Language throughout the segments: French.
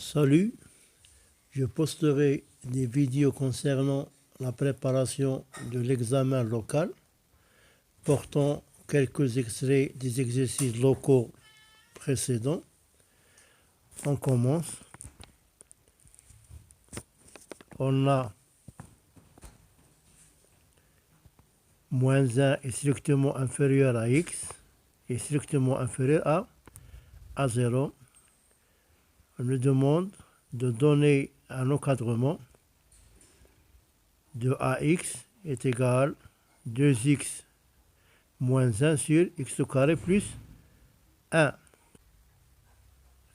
Salut, je posterai des vidéos concernant la préparation de l'examen local, portant quelques extraits des exercices locaux précédents. On commence. On a moins 1 est strictement inférieur à x, est strictement inférieur à 0. On nous demande de donner un encadrement de ax est égal à 2x moins 1 sur x au carré plus 1.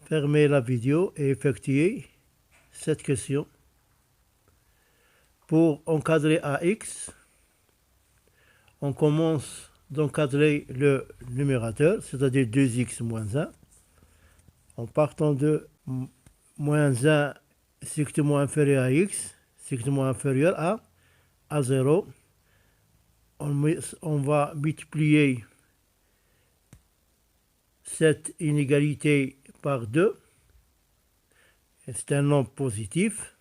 Fermez la vidéo et effectuez cette question. Pour encadrer ax, on commence d'encadrer le numérateur, c'est-à-dire 2x moins 1, en partant de moins 1 strictement inférieur à x, strictement inférieur à 0. On va multiplier cette inégalité par 2. C'est un nombre positif.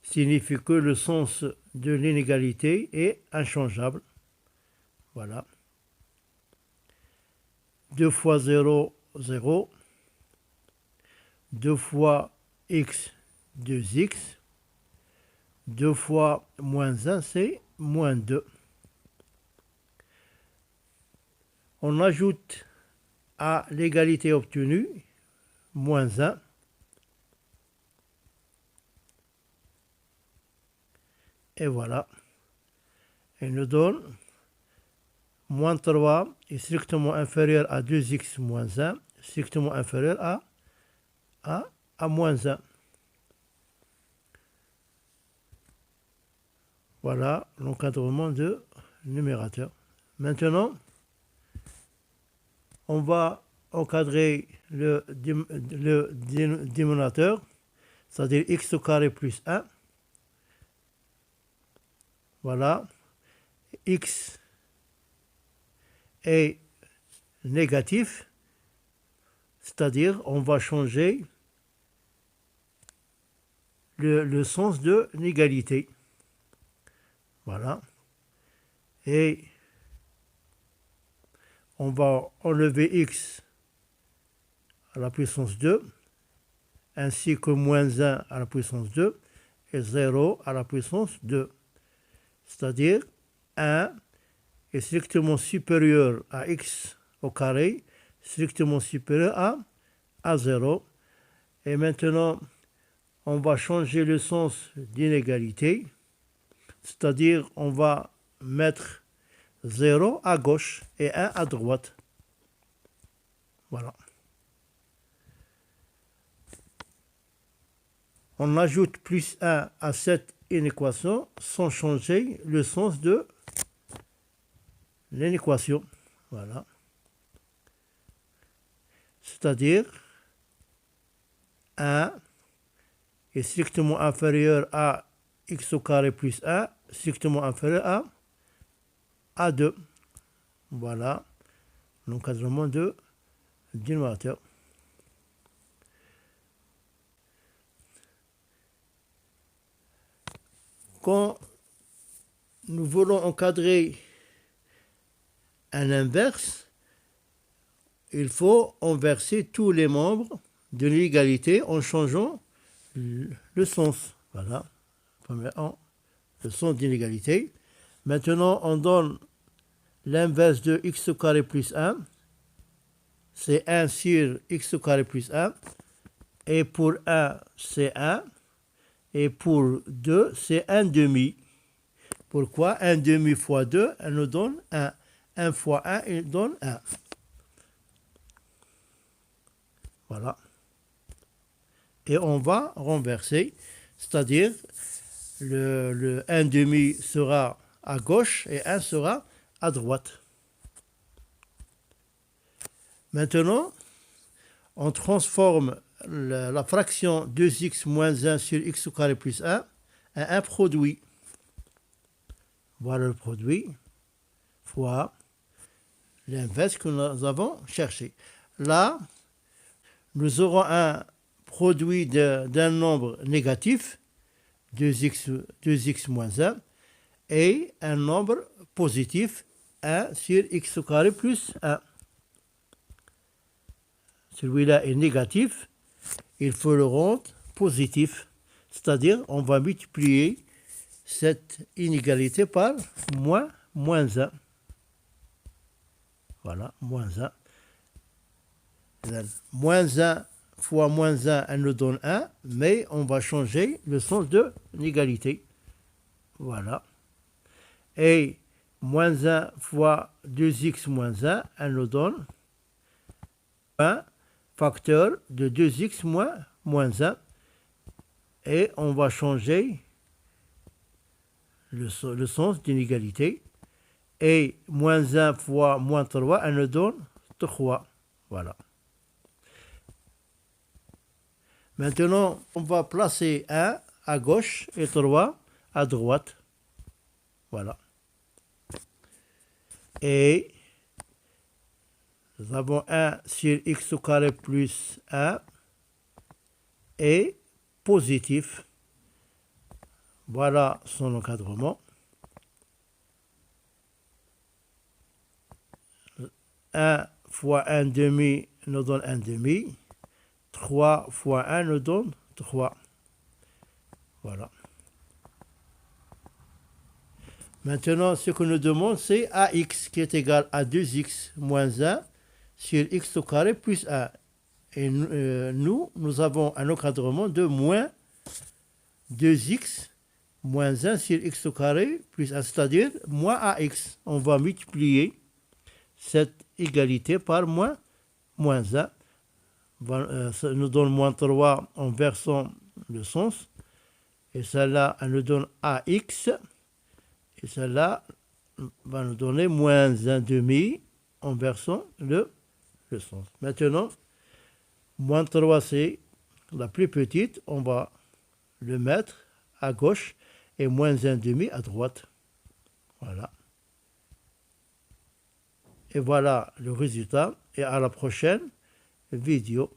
Signifie que le sens de l'inégalité est inchangeable. Voilà. 2 fois 0, 0. 2 fois x, 2x. 2 fois moins 1, c'est moins 2. On ajoute à l'égalité obtenue moins 1. Et voilà. Il nous donne moins 3 est strictement inférieur à 2x moins 1, strictement inférieur à moins 1. Voilà l'encadrement de numérateur. Maintenant, on va encadrer le dénominateur, c'est-à-dire x au carré plus 1. Voilà. X est négatif, c'est-à-dire on va changer le sens de l'égalité. Voilà. Et on va enlever x à la puissance 2, ainsi que moins 1 à la puissance 2 et 0 à la puissance 2. C'est-à-dire 1 est strictement supérieur à x au carré, strictement supérieur à 0. Et maintenant, on va changer le sens d'inégalité, c'est-à-dire on va mettre 0 à gauche et 1 à droite. Voilà. On ajoute plus 1 à cette inéquation sans changer le sens de l'inéquation. Voilà. C'est-à-dire 1 est strictement inférieur à x au carré plus 1, strictement inférieur à 2. Voilà l'encadrement du numérateur. Quand nous voulons encadrer un inverse, il faut inverser tous les membres de l'égalité en changeant le sens. Voilà. Premièrement, le sens d'inégalité. Maintenant, on donne l'inverse de x au carré plus 1. C'est 1 sur x au carré plus 1. Et pour 1, c'est 1. Et pour 2, c'est 1 demi. Pourquoi 1 demi fois 2, elle nous donne 1. 1 fois 1, il donne 1. Voilà. Et on va renverser, c'est-à-dire le 1 demi sera à gauche et 1 sera à droite. Maintenant, on transforme la fraction 2x moins 1 sur x au carré plus 1 à un produit. Voilà le produit fois l'inverse que nous avons cherché. Là, nous aurons un produit d'un nombre négatif, 2x moins 1, et un nombre positif, 1 sur x au carré plus 1. Celui-là est négatif, il faut le rendre positif. C'est-à-dire, on va multiplier cette inégalité par moins 1. Voilà, moins 1. Moins 1 fois moins 1, elle nous donne 1, mais on va changer le sens de l'égalité. Voilà. Et moins 1 fois 2x moins 1, elle nous donne 1 facteur de 2x moins 1. Et on va changer le sens d'inégalité. Et moins 1 fois moins 3, elle nous donne 3. Voilà. Maintenant, on va placer 1 à gauche et 3 à droite. Voilà. Et nous avons 1 sur x au carré plus 1 et positif. Voilà son encadrement. 1 fois 1 demi nous donne 1 demi. 3 fois 1 nous donne 3. Voilà. Maintenant, ce que nous demande, c'est ax qui est égal à 2x moins 1 sur x au carré plus 1. Et nous avons un encadrement de moins 2x moins 1 sur x au carré plus 1, c'est-à-dire moins ax. On va multiplier cette égalité par moins 1. Ça nous donne moins 3 en versant le sens. Et celle-là, elle nous donne ax. Et celle-là va nous donner moins 1 demi en versant le sens. Maintenant, moins 3, c'est la plus petite. On va le mettre à gauche et moins 1 demi à droite. Voilà. Et voilà le résultat. Et à la prochaine vidéo.